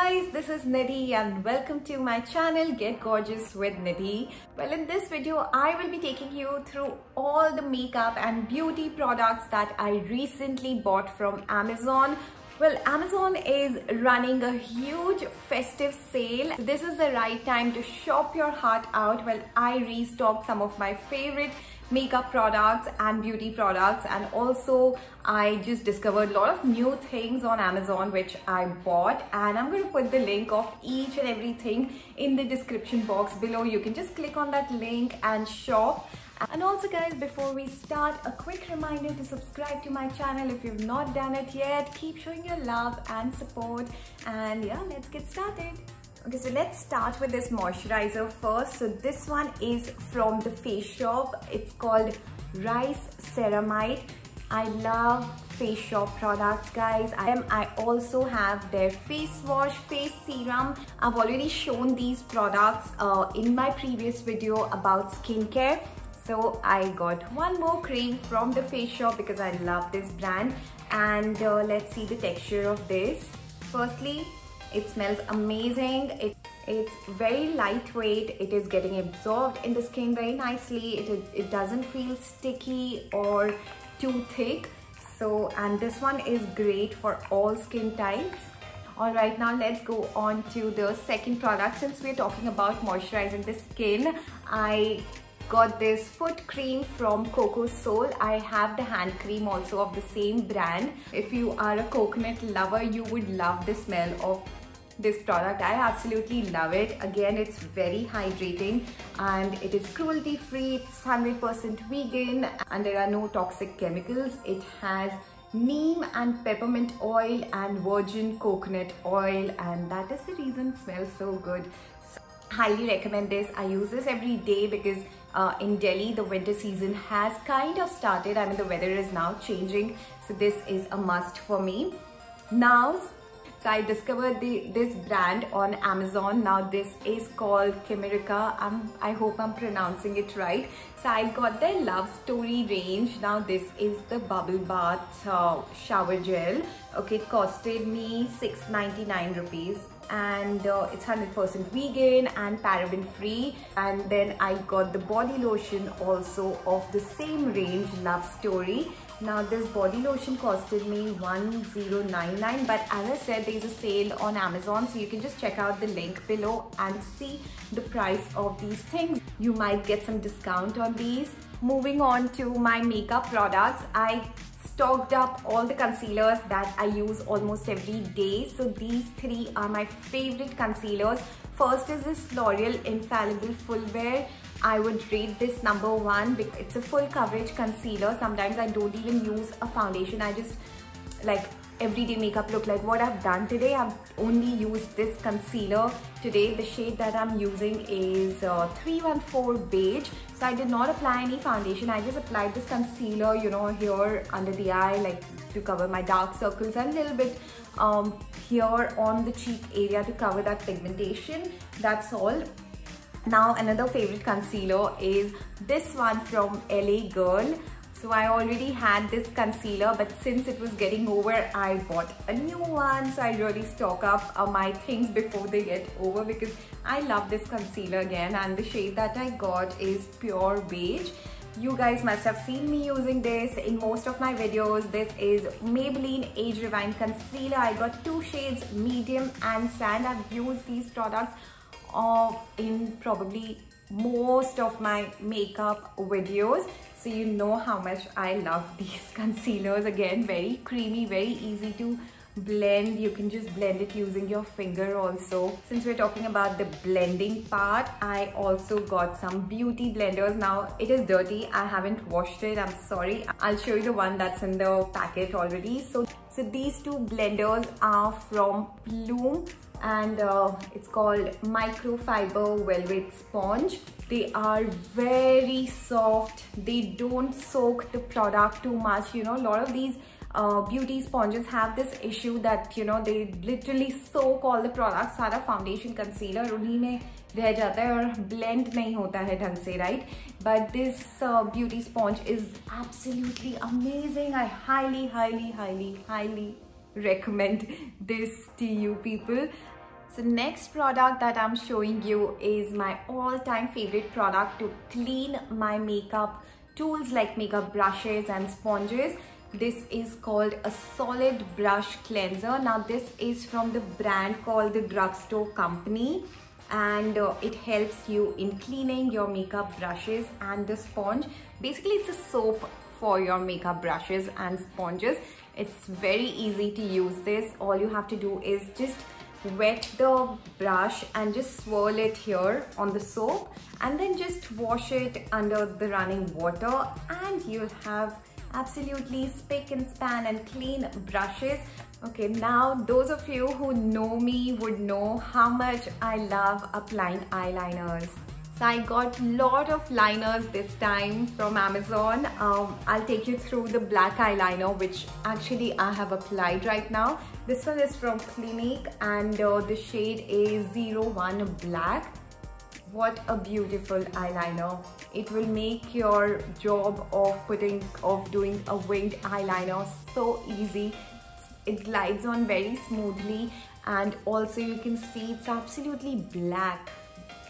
guys, this is Nidhi and welcome to my channel Get Gorgeous with Nidhi. Well, in this video, I will be taking you through all the makeup and beauty products that I recently bought from Amazon. Well, Amazon is running a huge festive sale. This is the right time to shop your heart out. Well, I restocked some of my favorite makeup products and beauty products, and also I just discovered a lot of new things on Amazon which I bought, and I'm going to put the link of each and everything in the description box below. You can just click on that link and shop. And also guys, before we start, a quick reminder to subscribe to my channel if you've not done it yet. Keep showing your love and support, and yeah, let's get started. Okay, so let's start with this moisturizer first. So this one is from the Face Shop. It's called Rice Ceramide. I love Face Shop products, guys. I also have their face wash, face serum. I've already shown these products in my previous video about skincare. So I got one more cream from the Face Shop because I love this brand. And let's see the texture of this. Firstly, it smells amazing. It's very lightweight. It is getting absorbed in the skin very nicely. It doesn't feel sticky or too thick. So, and this one is great for all skin types. Alright, now let's go on to the second product. Since we're talking about moisturizing the skin, I got this foot cream from Coco Soul. I have the hand cream also of the same brand. If you are a coconut lover, you would love the smell of this product. I absolutely love it. Again, it's very hydrating and it is cruelty free. It's 100% vegan and there are no toxic chemicals. It has neem and peppermint oil and virgin coconut oil, and that is the reason it smells so good. So, highly recommend this. I use this every day because in Delhi the winter season has kind of started. I mean, the weather is now changing, so this is a must for me. Now, so I discovered this brand on Amazon. Now this is called Chimerica. I hope I'm pronouncing it right. So I got their Love Story range. Now this is the bubble bath shower gel. Okay, it costed me 699 rupees. And it's 100% vegan and paraben free. And then I got the body lotion also of the same range, Love Story. Now this body lotion costed me 1099, but as I said, there's a sale on Amazon, so you can just check out the link below and see the price of these things. You might get some discount on these. Moving on to my makeup products, I stocked up all the concealers that I use almost every day. So these three are my favorite concealers. First is this L'Oreal Infallible Full Wear. I would rate this #1 because it's a full coverage concealer. Sometimes I don't even use a foundation. I just like everyday makeup look. Like what I've done today, I've only used this concealer today. The shade that I'm using is 314 Beige. So I did not apply any foundation. I just applied this concealer, you know, here under the eye, like to cover my dark circles, and a little bit here on the cheek area to cover that pigmentation. That's all. Now another favorite concealer is this one from LA Girl. So I already had this concealer, but since it was getting over, I bought a new one. So I really stock up my things before they get over because I love this concealer again, and the shade that I got is Pure Beige. You guys must have seen me using this in most of my videos. This is Maybelline Age Rewind Concealer. I got two shades, medium and sand. I've used these products in probably most of my makeup videos, so you know how much I love these concealers. Again, very creamy, very easy to blend. You can just blend it using your finger also. Since we're talking about the blending part, I also got some beauty blenders. Now it is dirty, I haven't washed it, I'm sorry. I'll show you the one that's in the packet already. So these two blenders are from Bloom, and it's called Microfiber Velvet Sponge. They are very soft. They don't soak the product too much. You know, a lot of these beauty sponges have this issue that, you know, they literally soak all the products. सारा foundation concealer उन्हीं में रह जाता है और blend नहीं होता है ढंग से, right? But this beauty sponge is absolutely amazing. I highly recommend this to you people. So next product that I'm showing you is my all-time favorite product to clean my makeup tools like makeup brushes and sponges. This is called a solid brush cleanser. Now this is from the brand called the Drugstore Company, and it helps you in cleaning your makeup brushes and the sponge. Basically it's a soap for your makeup brushes and sponges. It's very easy to use this. All you have to do is just wet the brush and just swirl it here on the soap and then just wash it under the running water, and you'll have absolutely spick and span and clean brushes. Okay, now those of you who know me would know how much I love applying eyeliners. So I got a lot of liners this time from Amazon. I'll take you through the black eyeliner, which actually I have applied right now. This one is from Clinique and the shade is 01 Black. What a beautiful eyeliner. It will make your job of doing a winged eyeliner so easy. It glides on very smoothly, and also you can see it's absolutely black.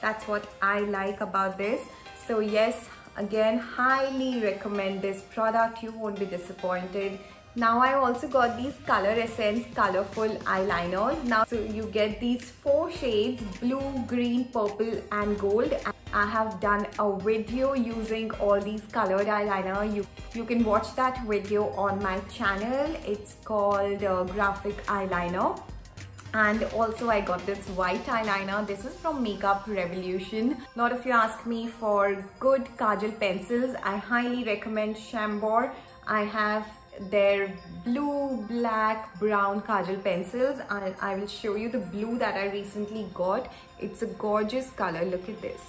That's what I like about this. So yes, again, highly recommend this product. You won't be disappointed. Now I also got these Color Essence colorful eyeliners. Now so you get these 4 shades: blue, green, purple and gold. I have done a video using all these colored eyeliner. You can watch that video on my channel. It's called Graphic Eyeliner. And also I got this white eyeliner. This is from Makeup Revolution. A lot of you ask me for good kajal pencils. I highly recommend Chambord. I have their blue, black, brown kajal pencils. I will show you the blue that I recently got. It's a gorgeous color. Look at this.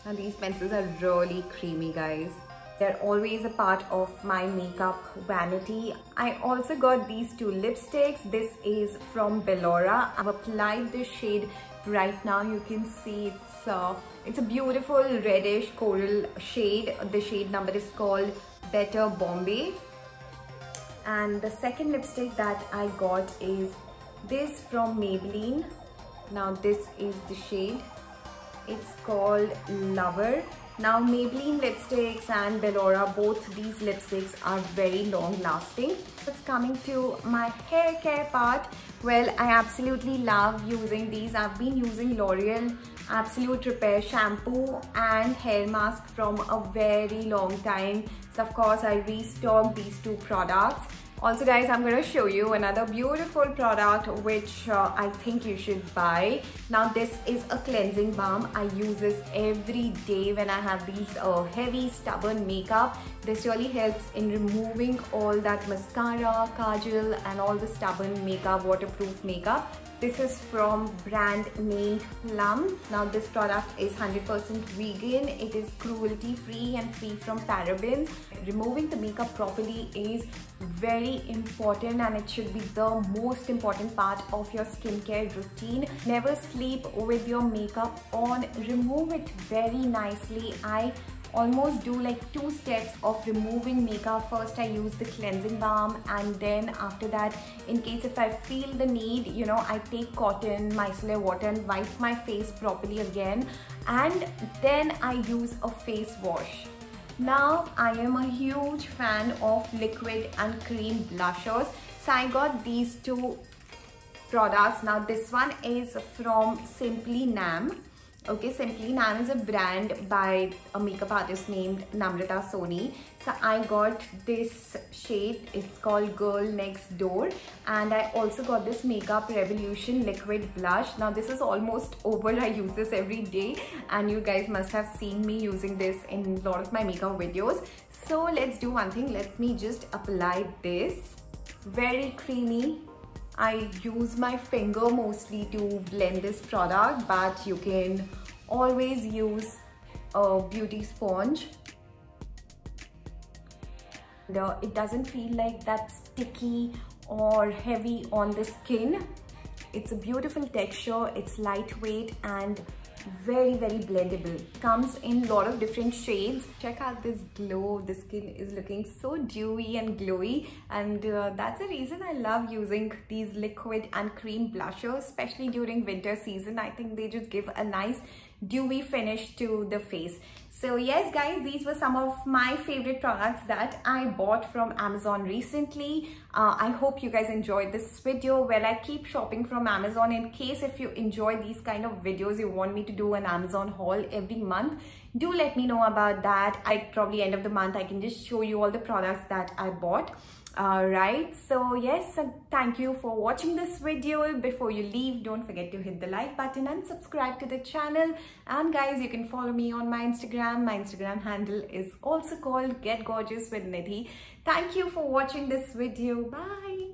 And these pencils are really creamy, guys. They're always a part of my makeup vanity. I also got these 2 lipsticks. This is from Bellora. I've applied this shade right now. You can see it's a beautiful reddish coral shade. The shade number is called Better Bombay. And the second lipstick that I got is this from Maybelline. Now this is the shade. It's called Lover. Now Maybelline lipsticks and Bellora, both these lipsticks are very long lasting. It's coming to my hair care part. Well, I absolutely love using these. I've been using L'Oreal Absolute Repair shampoo and hair mask from a very long time. So of course I restocked these 2 products. Also guys, I'm going to show you another beautiful product which I think you should buy. Now this is a cleansing balm. I use this every day when I have these heavy stubborn makeup. This really helps in removing all that mascara, kajal and all the stubborn makeup, waterproof makeup. This is from brand named Plum. Now this product is 100% vegan. It is cruelty free and free from parabens. Removing the makeup properly is very important, and it should be the most important part of your skincare routine. Never sleep with your makeup on. Remove it very nicely. I almost do like 2 steps of removing makeup. First I use the cleansing balm, and then after that, in case if I feel the need, you know, I take cotton micellar water and wipe my face properly again, and then I use a face wash. Now I am a huge fan of liquid and cream blushers, so I got these 2 products. Now this one is from Simply Nam. Okay, Simply Nam is a brand by a makeup artist named Namrata Soni. So I got this shade. It's called Girl Next Door, and I also got this Makeup Revolution liquid blush. Now this is almost over. I use this every day, and you guys must have seen me using this in a lot of my makeup videos. So let's do one thing. Let me just apply this. Very creamy. I use my finger mostly to blend this product, but you can always use a beauty sponge. It doesn't feel like that sticky or heavy on the skin. It's a beautiful texture, it's lightweight, and very blendable. Comes in a lot of different shades. Check out this glow. The skin is looking so dewy and glowy, and that's the reason I love using these liquid and cream blushers, especially during winter season. I think they just give a nice dewy finish to the face. So yes guys, these were some of my favorite products that I bought from Amazon recently. I hope you guys enjoyed this video. Well, I keep shopping from Amazon. In case if you enjoy these kind of videos, you want me to do an Amazon haul every month, do let me know about that. Probably end of the month I can just show you all the products that I bought. Right, so yes, thank you for watching this video. Before you leave, don't forget to hit the like button and subscribe to the channel. And guys, you can follow me on my Instagram. My Instagram handle is also called Get Gorgeous with Nidhi. Thank you for watching this video. Bye.